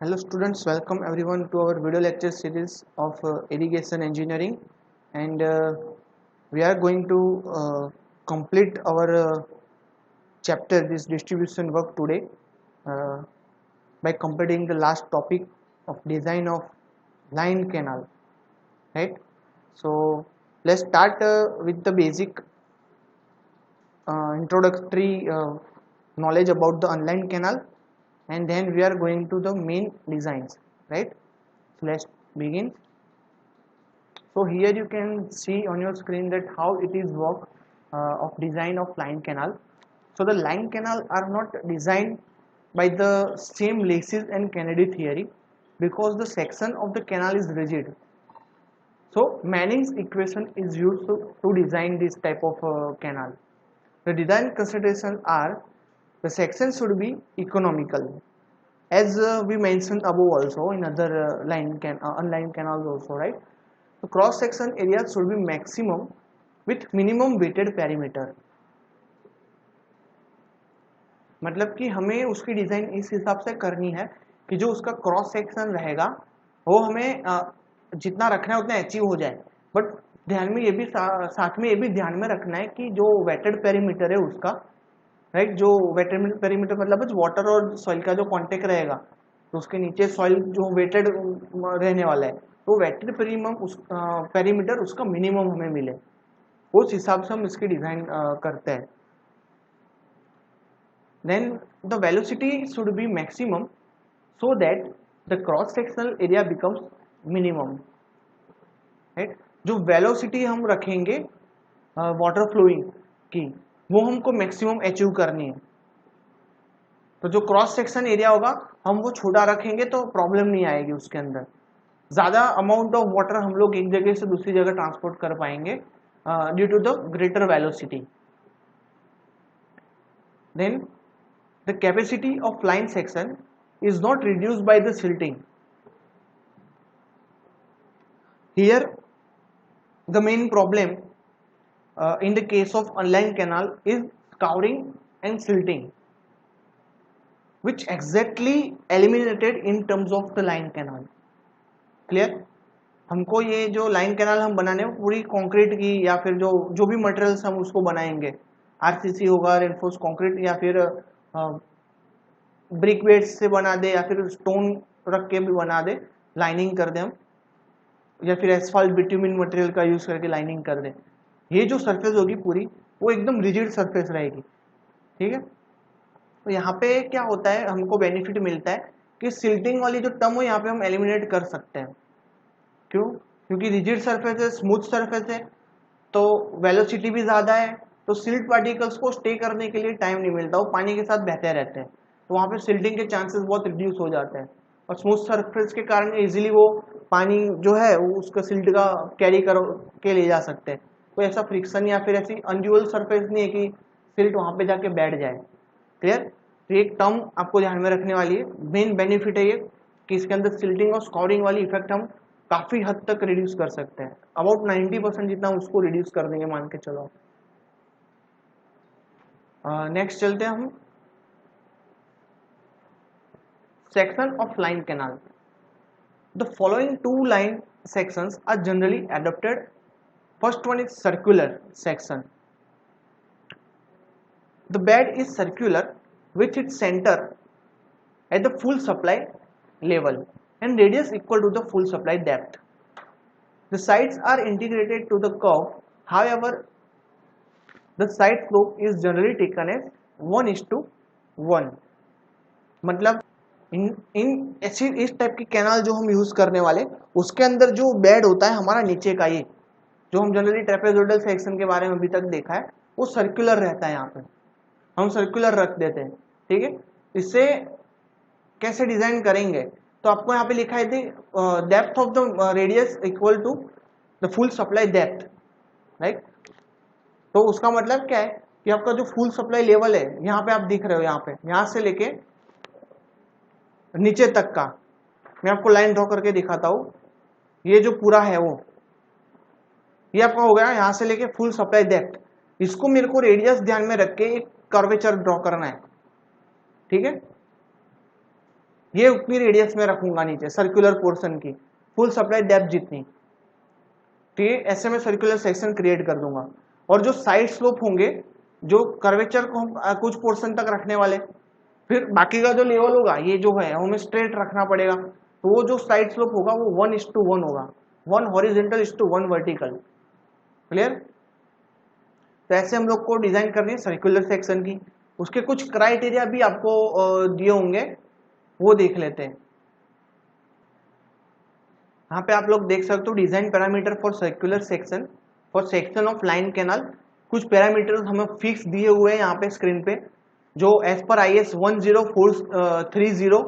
Hello students, welcome everyone to our video lecture series of irrigation engineering, and we are going to complete our chapter, this distribution work today, uh, by completing the last topic of design of line canal, right? So let's start with the basic introductory knowledge about the unlined canal, and then we are going to the main designs, right? So let's begin. So here you can see on your screen that how it is work of design of line canal. So the line canal are not designed by the same Lacey's and Kennedy theory because the section of the canal is rigid. So Manning's equation is used to design this type of canal. The design considerations are the section should be economical, as we mentioned above also in other unlined canals also, right? So cross section area should be maximum with minimum weighted perimeter. मतलब कि हमें उसकी design इस हिसाब से करनी है कि जो उसका क्रॉस सेक्शन रहेगा वो हमें जितना रखना है उतना अचीव हो जाए, बट ध्यान में ये भी साथ में ये भी ध्यान में रखना है कि जो वेटेड पेरीमीटर है उसका, राइट, जो वेटेड पेरीमीटर मतलब वाटर और सॉइल का जो कांटेक्ट रहेगा तो उसके नीचे सॉइल जो वेटेड रहने वाला है तो वेटेड पेरीमीटर उसका मिनिमम हमें मिले, उस हिसाब से हम इसकी डिजाइन करते हैं. Then the velocity should be maximum so that the cross sectional area becomes minimum, right? जो वेलोसिटी हम रखेंगे वाटर फ्लोइंग की वो हमको मैक्सिमम अचीव करनी है. तो जो क्रॉस सेक्शन एरिया होगा हम वो छोटा रखेंगे तो प्रॉब्लम नहीं आएगी, उसके अंदर ज्यादा अमाउंट ऑफ वाटर हम लोग एक जगह से दूसरी जगह ट्रांसपोर्ट कर पाएंगे due to the greater velocity. Then the capacity of line section is not reduced by the silting. Here the main problem in the case of unlined canal is scouring and silting, which exactly eliminated in terms of the line canal. Clear? हमको ये जो line canal हम बनाने में पूरी concrete की या फिर जो भी मटेरियल्स हम उसको बनाएंगे, आरसीसी होगा, रेनफोर्स कंक्रीट, या फिर ब्रिक वेट्स से बना दे, या फिर स्टोन रख के भी बना दे, लाइनिंग कर दे हम, या फिर एसफाल्ट बिट्यूमिन मटेरियल का यूज करके लाइनिंग कर दे, ये जो सरफेस होगी पूरी वो एकदम रिजिड सरफेस रहेगी. ठीक है, तो यहाँ पे क्या होता है, हमको बेनिफिट मिलता है कि सिल्टिंग वाली जो टर्म हो यहाँ पे हम एलिमिनेट कर सकते हैं. क्यों? क्योंकि रिजिड सरफेस है, स्मूथ सरफेस है, तो वेलोसिटी भी ज्यादा है, तो सिल्ट पार्टिकल्स को स्टे करने के लिए टाइम नहीं मिलता, वो पानी के साथ बहते रहते हैं, तो वहाँ पे सिल्टिंग के चांसेस बहुत रिड्यूस हो जाते हैं. और स्मूथ सरफेस के कारण इजीली वो पानी जो है वो उसका सिल्ट का कैरी कर के ले जा सकते हैं. कोई ऐसा फ्रिक्शन या फिर ऐसी अनड्यूअल सरफेस नहीं है कि सिल्ट वहाँ पे जाके बैठ जाए. क्लियर? तो एक टर्म आपको ध्यान में रखने वाली है, मेन बेनिफिट है ये कि इसके अंदर सिल्टिंग और स्कॉरिंग वाली इफेक्ट हम काफी हद तक रिड्यूस कर सकते हैं, अबाउट 90% जितना उसको रिड्यूस कर देंगे मान के चलो. नेक्स्ट चलते हैं हम. Section of line canal. The following two line sections are generally adopted. First one is circular section. The bed is circular with its center at the full supply level and radius equal to the full supply depth. The sides are integrated to the curve. However, the side slope is generally taken as 1:1. मतलब इन इस type की canal जो हम use करने वाले उसके अंदर जो बेड होता है हमारा नीचे का, ये जो हम जनरली ट्रेपेजोइडल सेक्शन के बारे में अभी तक देखा है वो सर्कुलर रहता है. यहाँ पे हम सर्कुलर रख देते हैं. ठीक है, इससे कैसे डिजाइन करेंगे तो आपको यहाँ पे लिखा है depth of the radius equal to the full supply depth, right. तो उसका मतलब क्या है कि आपका जो फुल सप्लाई लेवल है यहाँ पे आप दिख रहे हो, यहाँ से लेके नीचे तक का मैं आपको लाइन ड्रॉ करके दिखाता हूं. ये जो पूरा है वो ये आपका हो गया यहां से लेके फुल सप्लाई डेप्थ. इसको मेरे को रेडियस ध्यान में रख के एक कर्वेचर ड्रॉ करना है. ठीक है, ये उतनी रेडियस में रखूंगा नीचे सर्कुलर पोर्शन की, फुल सप्लाई डेप्थ जितनी, तो ये ऐसे में सर्कुलर सेक्शन क्रिएट कर दूंगा। और जो साइड स्लोप होंगे, जो कर्वेचर को हम कुछ पोर्शन तक रखने वाले, फिर बाकी का जो लेवल होगा ये जो है हमें स्ट्रेट रखना पड़ेगा, तो वो जो साइड स्लोप होगा वो 1:1 होगा, 1 horizontal is to 1 vertical. Clear? तो ऐसे हम लोग को डिजाइन करनी है सर्कुलर सेक्शन की। उसके कुछ क्राइटेरिया भी आपको दिए होंगे, वो देख लेते हैं। यहाँ पे आप लोग देख सकते हो design parameter for circular section, for section of line canal. कुछ पैरामीटर्स हमें फिक्स दिए हुए हैं यहाँ पे स्क्रीन पे, जो एज पर IS 10430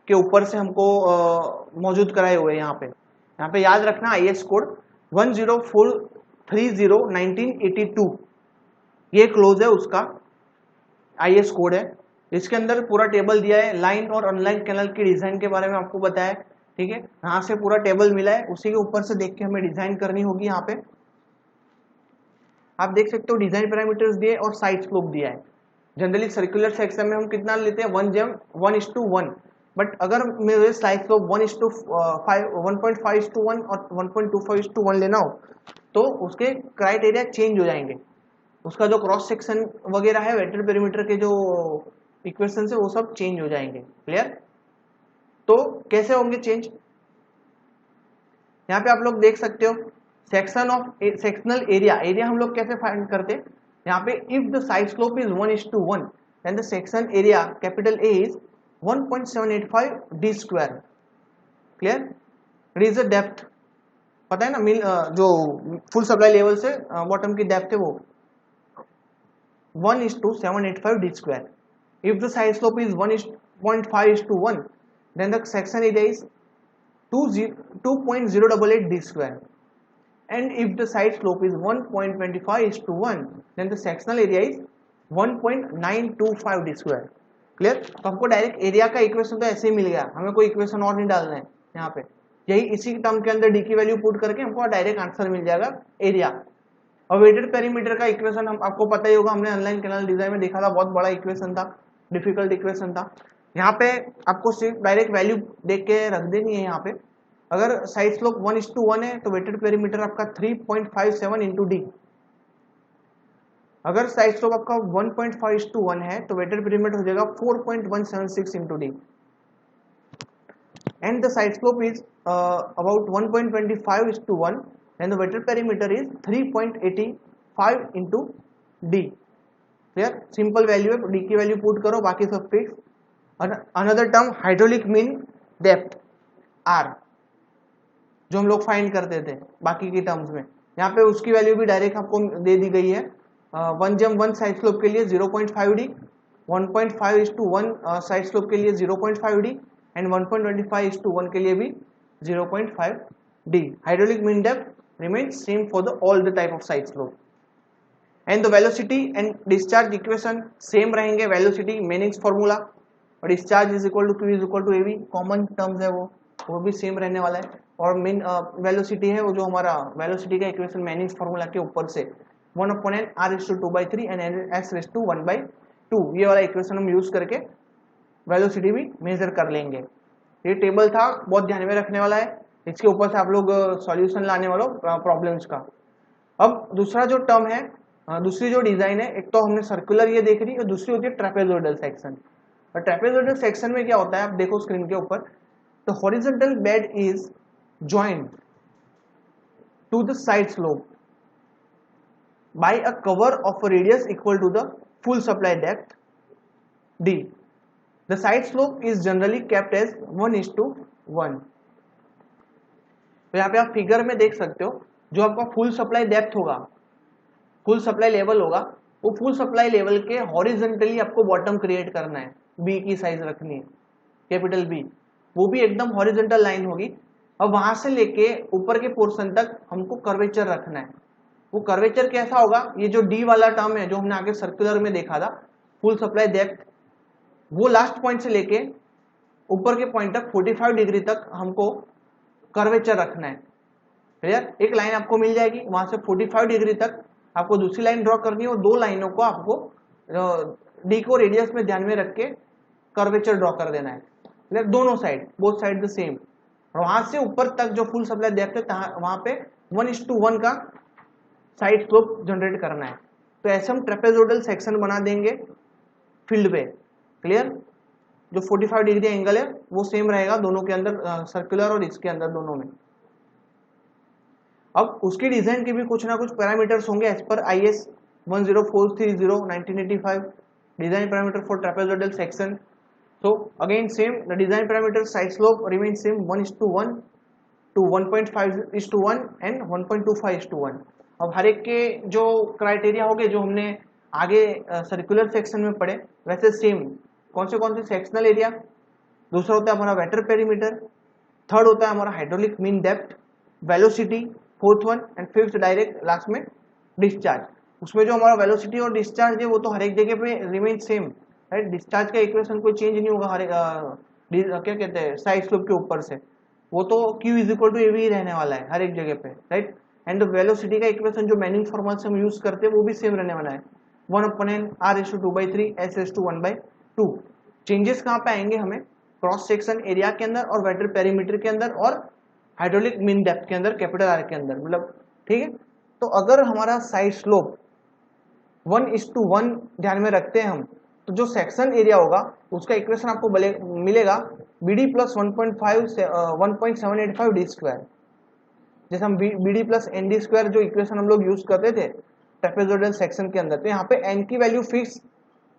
के ऊपर से हमको मौजूद कराए हुए हैं। यहाँ पे याद रखना IS कोड 10430 1982, ये क्लोज है उसका IS कोड है। इसके अंदर पूरा टेबल दिया है, लाइन और अनलाइन कैनल की डिजाइन के बारे में आपको बताया है। ठीक है, यहाँ से पूरा टेबल मिला है, उसी के ऊपर से देख के हमें डिजाइन करनी होगी। यहाँ पे आप देख सकते हो डिजाइन पैरामीटर्स दिए और साइड स्लोप दिया है। जनरली सर्कुलर सेक्शन में हम कितना लेते हैं 1:1, बट अगर मेरे साइड स्लोप 1:5:1 और 1.25:1 लेना हो तो उसके क्राइटेरिया चेंज हो जाएंगे। उसका जो क्रॉस सेक्शन वगैरह है, वेक्टर पेरीमीटर के जो इक्वेशन है वो सब चेंज हो जाएंगे। क्लियर? तो कैसे होंगे चेंज? यहाँ पे आप लोग देख सकते हो सेक्शन ऑफ सेक्शनल एरिया हम लोग कैसे फाइंड करते हैं। यहाँ पे if the side slope is 1:1 then the section area capital A is 1.785 d square. Clear? It is the depth, पता है ना, जो फुल सप्लाई लेवल से बॉटम की डेप्थ है वो 1:785 d square. If the side slope is 1.5:1 then the section area is 2.088 d square, and if the side slope is 1.25:1 then the sectional area is 1.925 d square। Clear? तो हमको direct area का equation तो ऐसे ही मिल गया, हमें कोई equation और नहीं डालना है यहाँ पे, यही इसी टर्म के अंदर डी की वैल्यू पुट करके हमको डायरेक्ट आंसर मिल जाएगा एरिया। और वेटेड पेरीमीटर का इक्वेशन हम आपको पता ही होगा, हमने ऑनलाइन कैनाल डिजाइन में देखा था, बहुत बड़ा इक्वेशन था, डिफिकल्ट इक्वेशन था। यहाँ पे आपको सिर्फ डायरेक्ट वैल्यू देख के रख देनी है। यहाँ पे अगर साइड स्लोप 1:1 है तो वेटेड पेरीमीटर आपका 3.57 इंटू डी। अगर साइड स्लोप आपका 1.5:1 है तो वेटेड पेरीमीटर हो जाएगा 4.176 into D. And the side slope is about 1.25:1 and the weighted perimeter is 3.85 into D. Clear? Simple value है, डी की वैल्यू पुट करो, बाकी सब fix. Another term hydraulic mean depth R, जो हम लोग फाइंड करते थे बाकी की टर्म्स में, यहाँ पे उसकी वैल्यू भी डायरेक्ट आपको दे दी गई है। 1:1 साइड स्लोप के लिए 0.5 डी, 1.5:1 साइड स्लोप के लिए 0.5 डी एंड 1.25:1 के लिए भी 0.5 D. Hydraulic mean depth remains same for the all the type of side slope. And the velocity and discharge equation same रहेंगे, वेलोसिटी मेनिंग्स फॉर्मूला और discharge is equal to Q is equal to AV, common terms है वो भी same रहने वाला है। और main velocity है वो जो हमारा वेलोसिटी का इक्वेशन मेनिंग्स फॉर्मूला के ऊपर से 1/n r⁴ एंड s⁴1/2, ये वाला इक्वेशन हम यूज करके वेलोसिटी भी मेजर कर लेंगे। ये टेबल था, बहुत ध्यान में रखने वाला है, इसके ऊपर से आप लोग सॉल्यूशन लाने वालों प्रॉब्लम्स का। अब दूसरा जो टर्म है, दूसरी जो डिजाइन है, एक तो हमने सर्कुलर ये देख रही और दूसरी होती है ट्रेपेजोइडल सेक्शन। और ट्रेपेजोइडल सेक्शन में क्या होता है, आप देखो स्क्रीन के ऊपर, the horizontal bed is joined to the side slope by a cover of a radius equal to the full supply depth D. The side slope is generally kept as 1:1। तो यहाँ पे आप फिगर में देख सकते हो, जो आपका फुल सप्लाई डेप्थ होगा, फुल सप्लाई लेवल होगा, वो फुल सप्लाई लेवल के हॉरिजॉन्टली आपको बॉटम क्रिएट करना है, बी की साइज रखनी है, कैपिटल बी, वो भी एकदम हॉरिजॉन्टल लाइन होगी। और वहां से लेके ऊपर के पोर्शन तक हमको कर्वेचर रखना है। वो कर्वेचर कैसा होगा, ये जो डी वाला टर्म है जो हमने आगे सर्कुलर में देखा था, फुल सप्लाई डेप्थ, वो लास्ट पॉइंट से लेके ऊपर के पॉइंट तक 45 डिग्री तक हमको कर्वेचर रखना है। क्लियर? एक लाइन आपको मिल जाएगी, वहां से 45 डिग्री तक आपको दूसरी लाइन ड्रॉ करनी है और दो लाइनों को आपको डी को रेडियस में ध्यान में रख के कर्वेचर ड्रॉ कर देना है। दोनों side, both side the same, और वहां से ऊपर तक जो फुल सप्लाई देखते हैं वहां पे 1:1 का साइड स्लोप जनरेट करना है। तो ऐसे हम ट्रेपेजोइडल सेक्शन बना देंगे फील्ड पे। क्लियर? जो 45 डिग्री एंगल है वो सेम रहेगा दोनों के अंदर, सर्कुलर और इसके अंदर दोनों में। अब उसकी डिजाइन के भी कुछ ना कुछ पैरामीटर्स होंगे as per IS 10430 1985 design parameter for trapezoidal section. So again same, the design parameter side slope remains same 1:1 to 1.5:1 and 1.25:1। अब हर एक के जो क्राइटेरिया हो गए जो हमने आगे सर्कुलर सेक्शन में पढ़े वैसे सेम। कौन से सेक्शनल एरिया, दूसरा होता है हमारा वेटर पेरीमीटर, थर्ड होता है हमारा hydraulic mean depth, velocity fourth one, and fifth direct last में डिस्चार्ज। उसमें जो हमारा वेलोसिटी और डिस्चार्ज है वो तो हर एक जगह पे रिमेन सेम, राइट। डिस्चार्ज का इक्वेशन कोई चेंज नहीं होगा हर क्या कहते हैं साइड स्लोप के ऊपर से, वो तो Q is equal to AV ही रहने वाला है हर एक जगह पे, राइट। एंड वेलोसिटी का इक्वेशन जो मैनिंग फॉर्मूला से हम यूज करते हैं वो भी सेम रहने वाला है 1/n R/2/3 S/1/2। चेंजेस कहाँ पे आएंगे हमें, क्रॉस सेक्शन एरिया के अंदर और वेटर पेरीमीटर के अंदर और हाइड्रोलिक मीन डेप्थ के अंदर, कैपिटल R के अंदर, मतलब ठीक है। तो अगर हमारा साइड स्लोप 1:1 ध्यान में रखते हैं हम, तो जो सेक्शन एरिया होगा उसका इक्वेशन आपको मिलेगा BD प्लस 1.785 D स्क्वायर। जैसे हम BD प्लस ND स्क्वायर जो इक्वेशन हम लोग यूज करते थे ट्रेपेजोइडल सेक्शन के अंदर, तो यहाँ पे n की value fix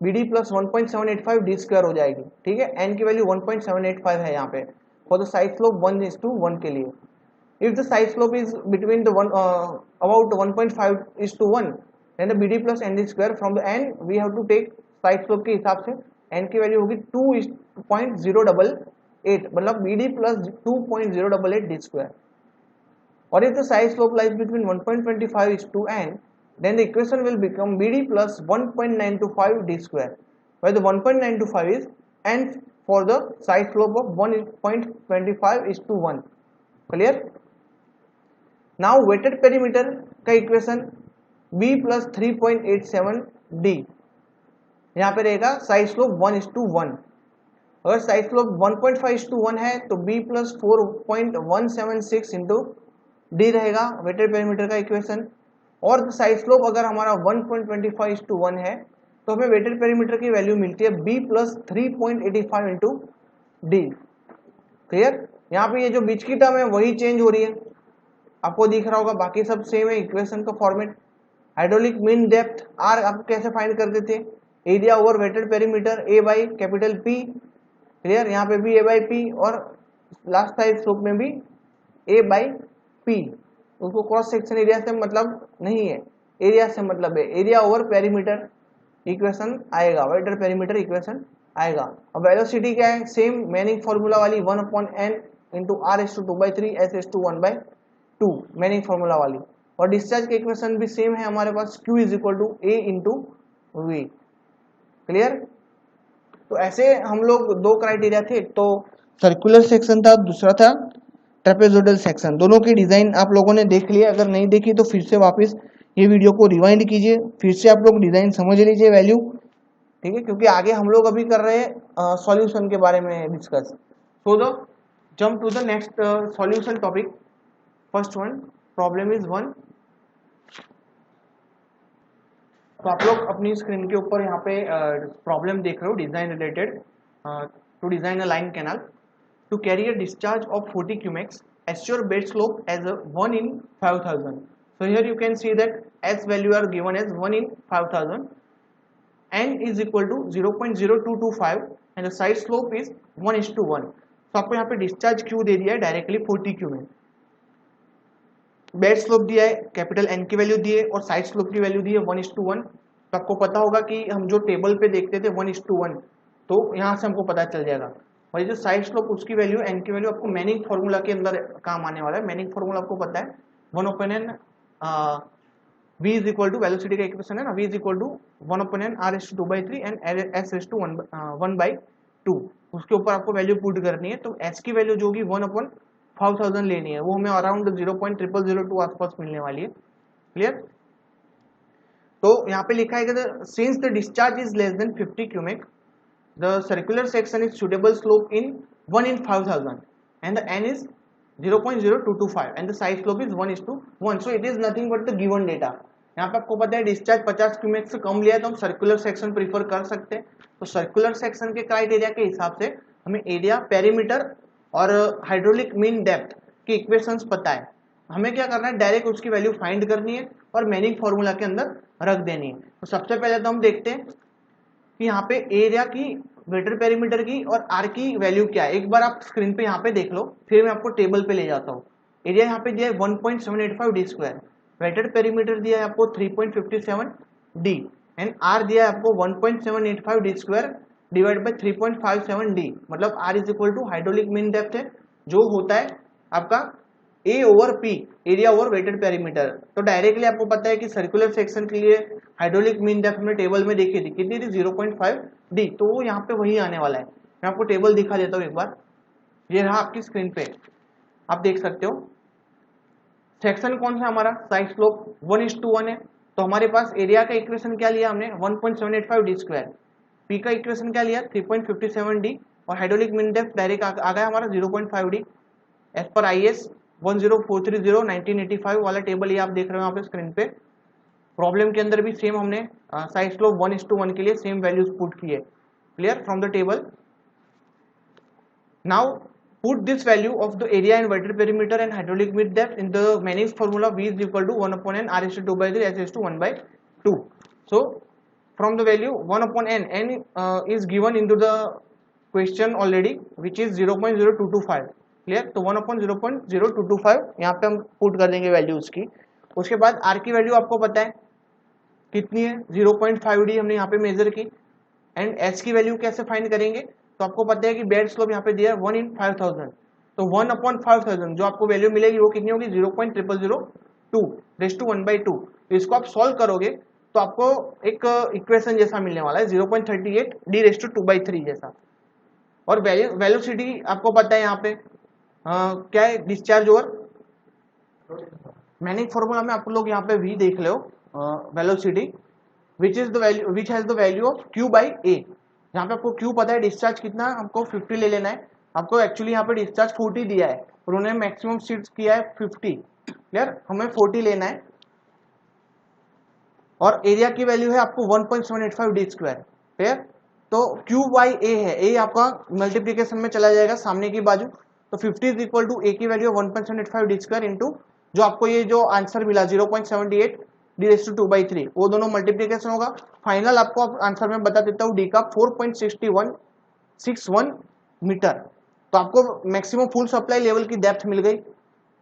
BD plus 1.785 D square हो जाएगी, ठीक है। n की वैल्यू 1.785 है यहाँ पे फॉर द साइड स्लोप 1:1 के लिए। If the side slope is between the about 1.5:1 then the BD plus ND square from the n we have to take side slope के हिसाब से n की वैल्यू होगी 2.088, मतलब BD plus 2.088 D स्क्वायर। और if the side slope lies between 1.25:n then the equation will become BD plus 1.925 D square, where the 1.925 is n for the side slope of 1.25:1। clear? now weighted perimeter का equation B plus 3.87 D यहाँ पे रहेगा side slope 1:1। अगर side slope 1.5:1 है तो B plus 4.176 into D रहेगा wetted perimeter का equation. और साइड स्लोप अगर हमारा 1.25:1 है तो हमें वेटेड पेरीमीटर की वैल्यू मिलती है B plus 3.85 into D। Clear? यहाँ पे ये जो बीच की टर्म है वही चेंज हो रही है, आपको दिख रहा होगा, बाकी सब सेम है इक्वेशन का format. Hydraulic mean depth R आप कैसे फाइंड करते थे, area over wetted perimeter A by capital P। Clear? यहाँ पे भी A बाई P और लास्ट साइड स्लोप में भी A बाई P। उसको क्रॉस सेक्शन एरिया से मतलब नहीं है, एरिया से मतलब है, एरिया ओवर पेरीमीटर इक्वेशन आएगा, वेटेड पेरीमीटर इक्वेशन आएगा। अब वेलोसिटी क्या है, सेम मैनिंग फॉर्मूला वाली 1/n into R/2/3 S/1/2 Manning formula वाली। और डिस्चार्ज के इक्वेशन भी सेम है हमारे पास, Q is equal to A into V। Clear? तो ऐसे हम लोग दो क्राइटेरिया थे, एक तो सर्कुलर सेक्शन था, दूसरा था ट्रेपेजोइडल सेक्शन। दोनों की डिजाइन आप लोगों ने देख लिया, अगर नहीं देखी तो फिर से वापस ये वीडियो को रिवाइंड कीजिए, फिर से आप लोग डिजाइन समझ लीजिए वैल्यू, ठीक है, क्योंकि आगे हम लोग अभी कर रहे हैं सॉल्यूशन के बारे में discuss. So the jump to the next solution topic. First one, problem is 1। तो आप लोग अपनी स्क्रीन के ऊपर यहाँ पे प्रॉब्लम देख रहे हो design related, to design a line canal to carry a discharge of 40 cumecs, assure bed slope as a 1/5000। so here you can see that S value are given as 1/5000, n is equal to 0.0225 and the side slope is 1:1। तो आपको यहाँ पे discharge Q दे दिया है directly 40 Q में, bed slope दिया है, capital N की वैल्यू दी है और साइड स्लोप की वैल्यू दी है 1:1। तो आपको पता होगा कि हम जो टेबल पे देखते थे 1:1, तो यहाँ से हमको पता चल जाएगा। और ये जो साइड स्लोप उसकी वैल्यू N की वैल्यू आपको मैनिंग फॉर्मूला के अंदर काम आने वाला है। मैनिंग फॉर्मूला आपको पता है 1/n V is equal to velocity का इक्वेशन है ना, V is equal to 1/n R/2/3 and S/1/2। उसके ऊपर आपको वैल्यू पुट करनी है, तो S की वैल्यू जो होगी 1/5000 लेनी है, वो हमें अराउंड 0.0002 आसपास मिलने वाली है। क्लियर? तो यहाँ पे लिखा है कि since the discharge is less than 50 cumec the circular section is suitable slope in 1 in 5000 and the n is 0.0225 and the side slope is 1:1. So it is nothing but the given data. यहाँ पे आपको पता है discharge 50 cumec से कम लिया तो हम circular section prefer कर सकते हैं. तो सर्कुलर सेक्शन के क्राइटेरिया के हिसाब से हमें एरिया, पेरीमीटर और हाइड्रोलिक मीन डेप्थ की इक्वेशंस पता है. हमें क्या करना है, डायरेक्ट उसकी वैल्यू फाइंड करनी है और मैनिंग फॉर्मूला के अंदर रख देनी है. तो सबसे पहले तो हम देखते हैं कि यहाँ पे एरिया की, वेक्टर पेरीमीटर की और आर की वैल्यू क्या है. एक बार आप स्क्रीन पे यहाँ पे देख लो, फिर मैं आपको टेबल पे ले जाता हूँ. एरिया यहाँ पे दिया है 1.785 डी स्क्वायर, वेक्टर पेरीमीटर दिया है आपको 3.57 डी एंड आर दिया है आपको 1.785 D square divide by 3.57 D. मतलब R is equal to hydraulic mean depth है जो होता है आपका A over P, area over wetted perimeter. तो डायरेक्टली आपको पता है कि सर्कुलर सेक्शन के लिए हाइड्रोलिक मीन डेप्थ हमने टेबल में देखी थी, कितनी थी 0.5 डी. तो वो यहाँ पे वही आने वाला है. मैं आपको टेबल दिखा देता हूँ एक बार. ये रहा आपकी स्क्रीन पे, आप देख सकते हो. सेक्शन कौन सा हमारा, साइड स्लोप 1:1 है. तो हमारे पास एरिया का इक्वेशन क्या लिया हमने, 1.785 डी स्क्वायर. पी का इक्वेशन क्या लिया, 3.57 डी और हाइड्रोलिक मीन डेप्थ डायरेक्ट आ गया हमारा 0.5 डी. एज पर IS 10430 1985 वाला टेबल ये आप देख रहे हो यहाँ पे स्क्रीन पे. प्रॉब्लम के अंदर भी सेम हमने साइड स्लोप 1:1 के लिए सेम वैल्यूज पुट किए. Clear from the table. Now put this value of the area and vector perimeter and hydraulic mean depth in the Manning's formula. V is equal to 1/n r/2/3 s/1/2. So from the value 1/n, n is given into the question already, which is 0.0225. Clear. तो 1/0.0225 यहाँ पे हम put कर देंगे value उसकी. उसके बाद r की वैल्यू आपको पता है कितनी है, 0.5 डी हमने यहाँ पे मेजर की. एंड s की वैल्यू कैसे फाइंड करेंगे, तो आपको पता है कि बेड स्लोप यहाँ पे दिया है 1 in 5000. तो 1/5000 जो आपको वैल्यू मिलेगी वो कितनी होगी, 0.0002 रेज़ टू 1/2. तो इसको आप सॉल्व करोगे तो आपको एक इक्वेशन जैसा मिलने वाला है 0.38 डी रेज़ टू 2/3 जैसा. और वेलोसिटी आपको पता है यहाँ पे क्या है, डिस्चार्ज ओवर मैनिंग फॉर्मूला में आप लोग यहाँ पे v देख लो, velocity which has the value of q by a. यहाँ पे आपको q पता है, डिस्चार्ज कितना हमको 50 ले लेना है. आपको एक्चुअली यहाँ पे डिस्चार्ज 40 दिया है और उन्होंने मैक्सिमम सीट्स किया है 50. क्लियर, हमें 40 लेना है. और एरिया की वैल्यू है आपको 1.785 डी स्क्वायर. क्लियर. तो q बाई a है, a आपका मल्टीप्लीकेशन में चला जाएगा सामने की बाजू. तो 50 इज इक्वल टू a की वैल्यू 1.785 डी स्क्वायर इंटू जो आपको ये जो आंसर मिला 0.78 डी रेज़ टू 2/3, वो दोनों मल्टीप्लीकेशन होगा. फाइनल आपको आंसर में बता देता हूँ डी का 4.6161 मीटर. तो आपको मैक्सिमम फुल सप्लाई लेवल की डेप्थ मिल गई.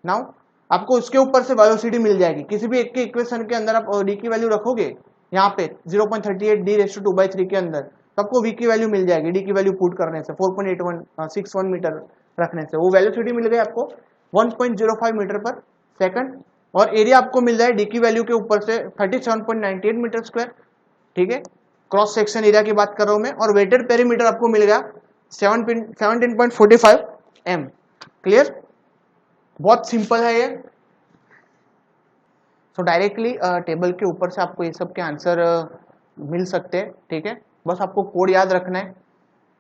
नाउ आपको उसके ऊपर से वेलोसिटी मिल जाएगी. किसी भी एक के इक्वेशन के अंदर आप डी की वैल्यू रखोगे यहाँ पे 0.38 डी रेज़ टू 2/3 के अंदर, तो आपको वी की वैल्यू मिल जाएगी. डी की वैल्यू पुट करने से 4.8161 मीटर रखने से वो वेलोसिटी मिल गई आपको 1.05 मीटर पर सेकंड. और एरिया आपको मिल जाए डी की वैल्यू के ऊपर से 37.98 मीटर स्क्वायर. ठीक है, क्रॉस सेक्शन एरिया की बात कर रहा हूं मैं. और वेटेड पेरीमीटर आपको मिल गया 17.45 m. क्लियर, बहुत सिंपल है ये. तो डायरेक्टली टेबल के ऊपर से आपको ये सब के आंसर मिल सकते हैं. ठीक है, बस आपको कोड याद रखना है.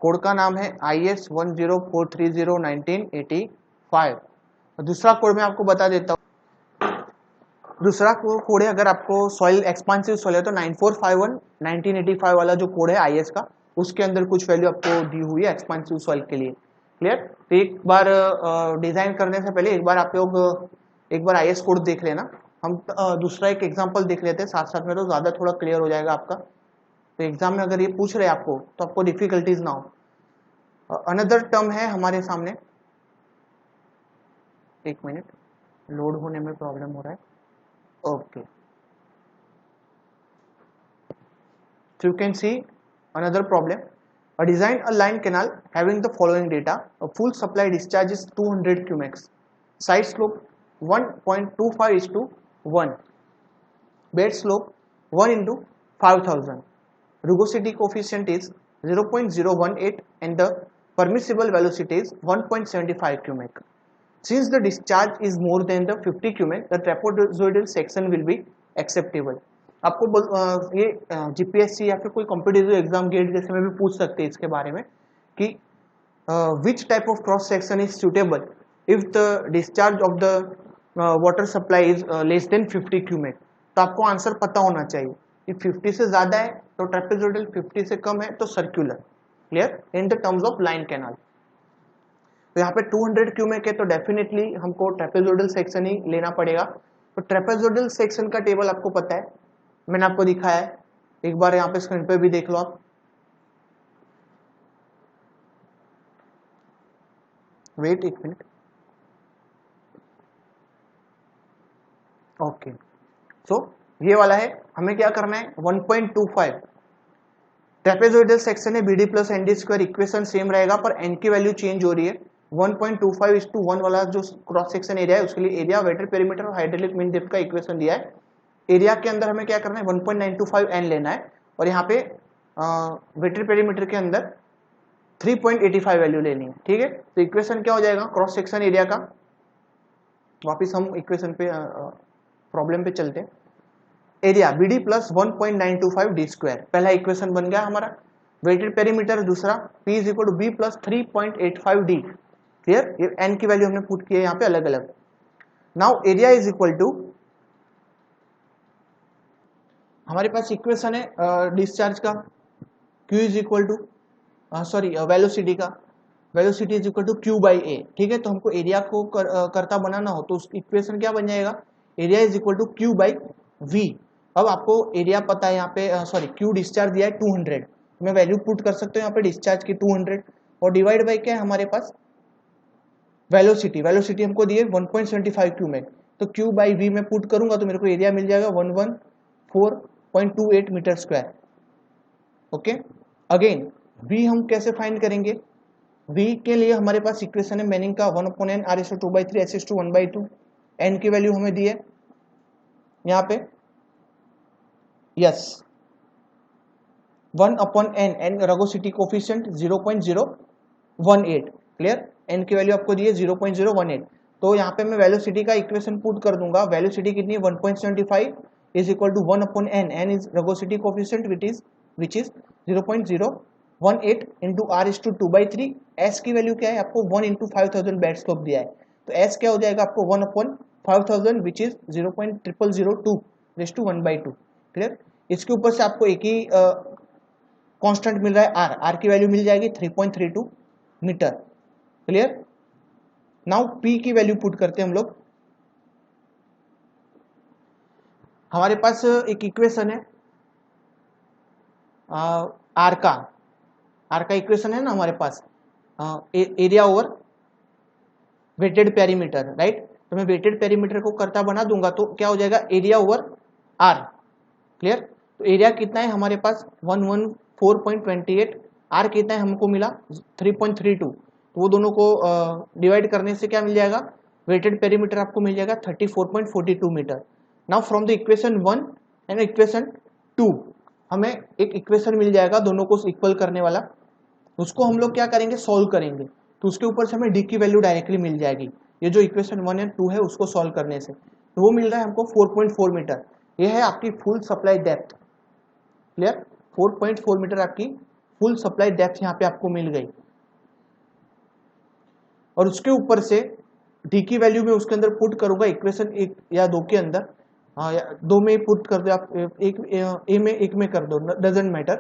कोड का नाम है IS 10430 1985. दूसरा कोड मैं आपको बता देता हूँ. दूसरा कोड है, अगर आपको सॉइल एक्सपांसिव सॉइल है तो 9451 1985 वाला जो कोड है IS का, उसके अंदर कुछ वैल्यू आपको दी हुई है एक्सपांसिव सॉइल के लिए. क्लियर. तो एक बार डिजाइन करने से पहले एक बार आप लोग एक बार IS कोड देख लेना. हम दूसरा एक एग्जांपल देख लेते हैं साथ साथ में, तो ज़्यादा थोड़ा क्लियर हो जाएगा आपका. तो एग्जाम में अगर ये पूछ रहे आपको तो आपको डिफिकल्टीज ना हो. अनदर टर्म है हमारे सामने, एक मिनट लोड होने में प्रॉब्लम हो रहा है. Okay, so you can see another problem. Design a line canal having the following data. A full supply discharge is 200 cumecs. Side slope 1.25:1. Bed slope 1 into 5000. Rugosity coefficient is 0.018 and the permissible velocity is 1.75 cubic. Since the discharge is more than the 50 cubic, the trapezoidal section will be acceptable. आपको ये GPSC या फिर कोई competitive exam gate जैसे में भी पूछ सकते हैं इसके बारे में कि which type of cross section is suitable if the discharge of the water supply is less than 50 cumec. तो आपको आंसर पता होना चाहिए कि 50 से ज्यादा है तो ट्रेपेजोइडल, 50 से कम है तो circular. Clear in the terms of line canal. तो यहाँ पे 200 क्यूमेक है तो डेफिनेटली हमको ट्रेपेजोइडल सेक्शन ही लेना पड़ेगा। तो ट्रेपेजोइडल सेक्शन का टेबल आपको पता है, मैंने आपको दिखाया है, एक बार यहाँ पे स्क्रीन पे भी देख लो आप। वेट एक मिनट। ओके, सो ये वाला है, हमें क्या करना है 1.25 ट्रेपेजोइडल सेक्शन है BD plus ND square, equation same रहेगा पर n की वैल्यू चेंज हो रही है। 1.25:1 वाला जो क्रॉस सेक्शन एरिया है उसके लिए एरिया, वेटर पेरीमीटर और हाइड्रोलिक मीन डेप्थ का इक्वेशन दिया है। एरिया के अंदर हमें क्या करना है 1.925 n लेना है और यहाँ पे वेटर पेरीमीटर के अंदर 3.85 वैल्यू लेनी है। ठीक है, तो इक्वेशन क्या हो जाएगा क्रॉस सेक्शन एरिया का, वापिस हम इक्वेशन पे प्रॉब्लम पे चलते हैं। Area BD plus 1.925 D square, पहला इक्वेशन बन गया हमारा। वेटेड पेरीमीटर दूसरा P is equal to B plus 3.85 D। Clear, ये n की वैल्यू हमने पुट की है यहाँ पे अलग अलग। Now area is equal to, हमारे पास इक्वेशन है डिस्चार्ज का, Q is equal to velocity का, velocity is equal to Q by A। ठीक है, तो हमको एरिया को करता बनाना हो तो उस इक्वेशन क्या बन जाएगा, area is equal to Q by V। अब आपको एरिया पता है यहाँ पे, Q डिस्चार्ज दिया है 200, मैं वैल्यू पुट कर सकता हूँ यहाँ पे डिस्चार्ज की 200 और डिवाइड बाई क्या है हमारे पास वेलोसिटी, वेलोसिटी हमको दी है 1.75 क्यूमेक, तो Q बाई V में पुट करूंगा तो मेरे को एरिया मिल जाएगा 114.28 metre square. Okay, again V हम कैसे फाइंड करेंगे, V के लिए हमारे पास इक्वेशन है मैनिंग का 1/n r/2/3 s/1/2, n की वैल्यू हमें दी है यहाँ पे, yes 1/n, n rugosity coefficient 0.018। Clear, n की वैल्यू आपको दी है 0.018, तो यहाँ पे मैं वेलोसिटी का इक्वेशन पुट कर दूंगा। वेलोसिटी कितनी है 1.75 is equal to 1/n, n is rugosity coefficient which is 0.018 into r/2/3। s की वैल्यू क्या है आपको 1 इंटू 5000 बेड स्लोप दिया है, तो s क्या हो जाएगा आपको 1/5000 विच इज 0.0002/1/2। क्लियर, इसके ऊपर से आपको एक ही कांस्टेंट मिल रहा है r की वैल्यू मिल जाएगी 3.32 मीटर। क्लियर, नाउ p की वैल्यू पुट करते हैं हम लोग। हमारे पास एक इक्वेशन है r का इक्वेशन है ना हमारे पास, area over wetted perimeter, right. तो मैं वेटेड पेरीमीटर को करता बना दूंगा तो क्या हो जाएगा एरिया ओवर r। क्लियर, तो एरिया कितना है हमारे पास 114.28, r कितना है हमको मिला 3.32, तो वो दोनों को डिवाइड करने से क्या मिल जाएगा, वेटेड पेरीमीटर आपको मिल जाएगा 34.42 metre. Now from the equation 1 and equation 2 हमें एक इक्वेशन मिल जाएगा दोनों को इक्वल करने वाला, उसको हम लोग क्या करेंगे सॉल्व करेंगे, तो उसके ऊपर से हमें डी की वैल्यू डायरेक्टली मिल जाएगी। ये जो इक्वेशन 1 एंड 2 है उसको सॉल्व करने से तो वो मिल रहा है हमको 4.4 मीटर। ये है आपकी full supply depth. Clear, 4.4 metre आपकी फुल सप्लाई डेप्थ यहाँ पे आपको मिल गई, और उसके ऊपर से डी की वैल्यू में उसके अंदर पुट करूंगा इक्वेशन 1 या 2 के अंदर, दो में पुट कर दो आप, एक में कर दो, डजेंट मैटर।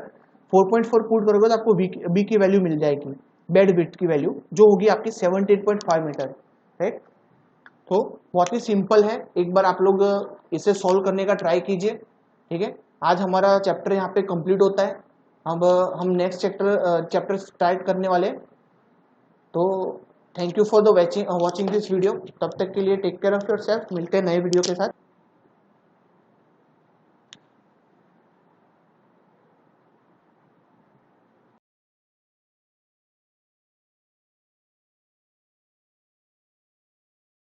4.4 पुट करोगे तो आपको बी की वैल्यू मिल जाएगी, बेड विड्थ की वैल्यू जो होगी आपकी 17.5 मीटर, राइट। तो बहुत ही सिंपल है, एक बार आप लोग इसे सॉल्व करने का ट्राई कीजिए। ठीक है, आज हमारा चैप्टर यहाँ पे कंप्लीट होता है, अब हम नेक्स्ट चैप्टर स्टार्ट करने वाले। तो thank you for the watching this video, तब तक के लिए टेक केयर ऑफ योरसेल्फ, मिलते हैं नए वीडियो के साथ।